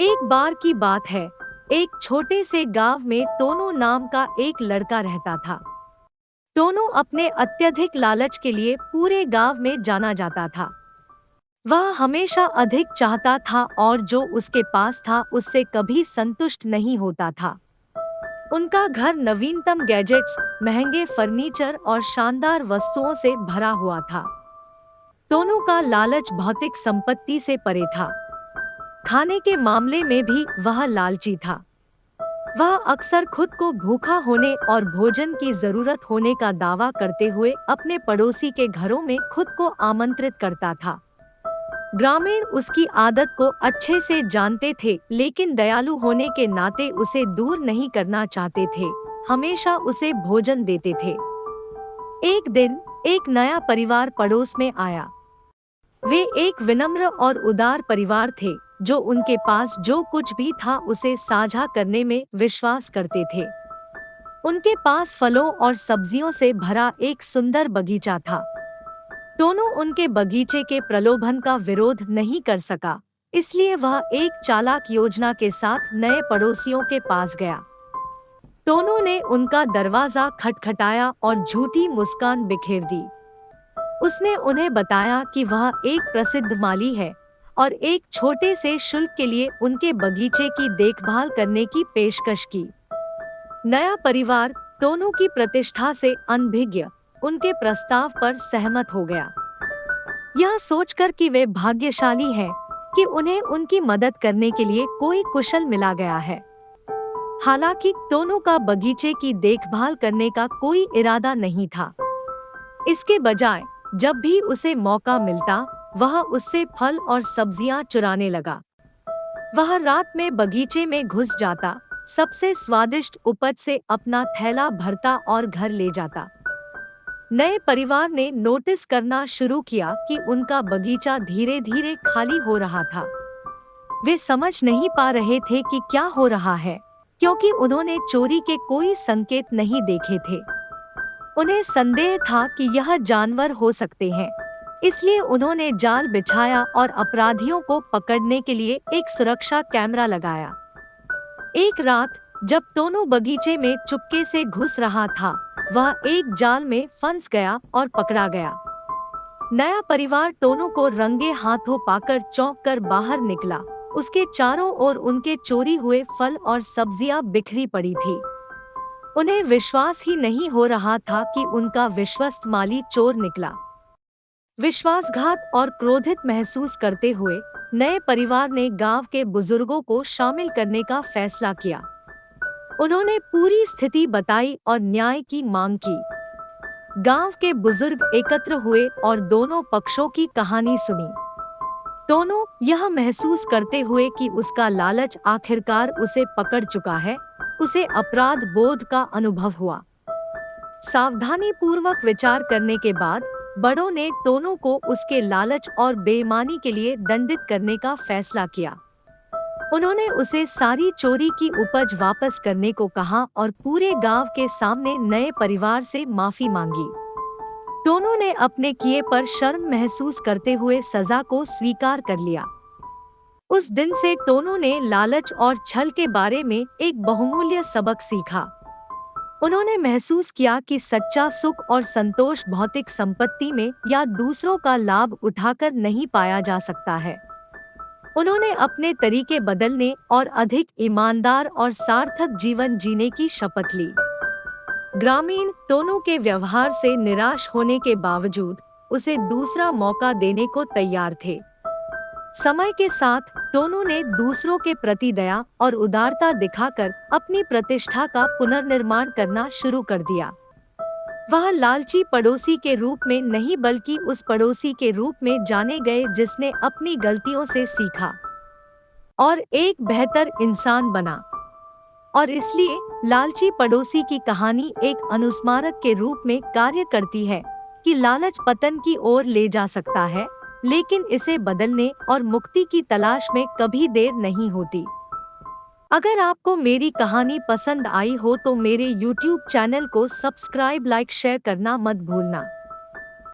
एक बार की बात है। एक छोटे से गांव में टोनू नाम का एक लड़का रहता था। टोनू अपने अत्यधिक लालच के लिए पूरे गांव में जाना जाता था। वह हमेशा अधिक चाहता था और जो उसके पास था उससे कभी संतुष्ट नहीं होता था। उनका घर नवीनतम गैजेट्स, महंगे फर्नीचर और शानदार वस्तुओं से भरा हुआ था। टोनू का लालच भौतिक संपत्ति से परे था। खाने के मामले में भी वह लालची था। वह अक्सर खुद को भूखा होने और भोजन की जरूरत होने का दावा करते हुए अपने पड़ोसी के घरों में खुद को आमंत्रित करता था। ग्रामीण उसकी आदत को अच्छे से जानते थे, लेकिन दयालु होने के नाते उसे दूर नहीं करना चाहते थे। हमेशा उसे भोजन देते थे। एक दिन एक नया परिवार पड़ोस में आया। वे एक विनम्र और उदार परिवार थे, जो उनके पास जो कुछ भी था उसे साझा करने में विश्वास करते थे। उनके पास फलों और सब्जियों से भरा एक सुंदर बगीचा था। टोनू उनके बगीचे के प्रलोभन का विरोध नहीं कर सका, इसलिए वह एक चालाक योजना के साथ नए पड़ोसियों के पास गया। टोनू ने उनका दरवाजा खटखटाया और झूठी मुस्कान बिखेर दी। उसने उन्हें बताया कि वह एक प्रसिद्ध माली है और एक छोटे से शुल्क के लिए उनके बगीचे की देखभाल करने की पेशकश की। नया परिवार टोनू की प्रतिष्ठा से अनभिज्ञ उनके प्रस्ताव पर सहमत हो गया, यह सोचकर कि वे भाग्यशाली हैं कि उन्हें उनकी मदद करने के लिए कोई कुशल मिला गया है। हालांकि टोनू का बगीचे की देखभाल करने का कोई इरादा नहीं था। इसके बजाय जब भी उसे मौका मिलता, वह उससे फल और सब्जियां चुराने लगा। वह रात में बगीचे में घुस जाता, सबसे स्वादिष्ट उपज से अपना थैला भरता और घर ले जाता। नए परिवार ने नोटिस करना शुरू किया कि उनका बगीचा धीरे धीरे खाली हो रहा था। वे समझ नहीं पा रहे थे कि क्या हो रहा है, क्योंकि उन्होंने चोरी के कोई संकेत नहीं देखे थे। उन्हें संदेह था कि यह जानवर हो सकते हैं, इसलिए उन्होंने जाल बिछाया और अपराधियों को पकड़ने के लिए एक सुरक्षा कैमरा लगाया। एक रात जब टोनू बगीचे में चुपके से घुस रहा था, वह एक जाल में फंस गया और पकड़ा गया। नया परिवार टोनू को रंगे हाथों पाकर चौंक कर बाहर निकला। उसके चारों ओर उनके चोरी हुए फल और सब्जियां बिखरी पड़ी थी। उन्हें विश्वास ही नहीं हो रहा था कि उनका विश्वस्त माली चोर निकला। विश्वासघात और क्रोधित महसूस करते हुए नए परिवार ने गांव के बुजुर्गों को शामिल करने का फैसला किया। उन्होंने पूरी स्थिति बताई और न्याय की मांग की। गांव के बुजुर्ग एकत्र हुए और दोनों पक्षों की कहानी सुनी। टोनू यह महसूस करते हुए कि उसका लालच आखिरकार उसे पकड़ चुका है, उसे अपराध बोध का अनुभव हुआ। सावधानी पूर्वक विचार करने के बाद बड़ों ने टोनू को उसके लालच और बेईमानी के लिए दंडित करने का फैसला किया। उन्होंने उसे सारी चोरी की उपज वापस करने को कहा और पूरे गांव के सामने नए परिवार से माफी मांगी। टोनू ने अपने किए पर शर्म महसूस करते हुए सजा को स्वीकार कर लिया। उस दिन से टोनू ने लालच और छल के बारे में एक बहुमूल्य सबक सीखा। उन्होंने महसूस किया कि सच्चा सुख और संतोष भौतिक संपत्ति में या दूसरों का लाभ उठाकर नहीं पाया जा सकता है। उन्होंने अपने तरीके बदलने और अधिक ईमानदार और सार्थक जीवन जीने की शपथ ली। ग्रामीण टोनू के व्यवहार से निराश होने के बावजूद उसे दूसरा मौका देने को तैयार थे। समय के साथ टोनू ने दूसरों के प्रति दया और उदारता दिखाकर अपनी प्रतिष्ठा का पुनर्निर्माण करना शुरू कर दिया। वह लालची पड़ोसी के रूप में नहीं बल्कि उस पड़ोसी के रूप में जाने गए जिसने अपनी गलतियों से सीखा और एक बेहतर इंसान बना। और इसलिए लालची पड़ोसी की कहानी एक अनुस्मारक के रूप में कार्य करती है कि लालच पतन की ओर ले जा सकता है, लेकिन इसे बदलने और मुक्ति की तलाश में कभी देर नहीं होती। अगर आपको मेरी कहानी पसंद आई हो तो मेरे YouTube चैनल को सब्सक्राइब, लाइक, शेयर करना मत भूलना।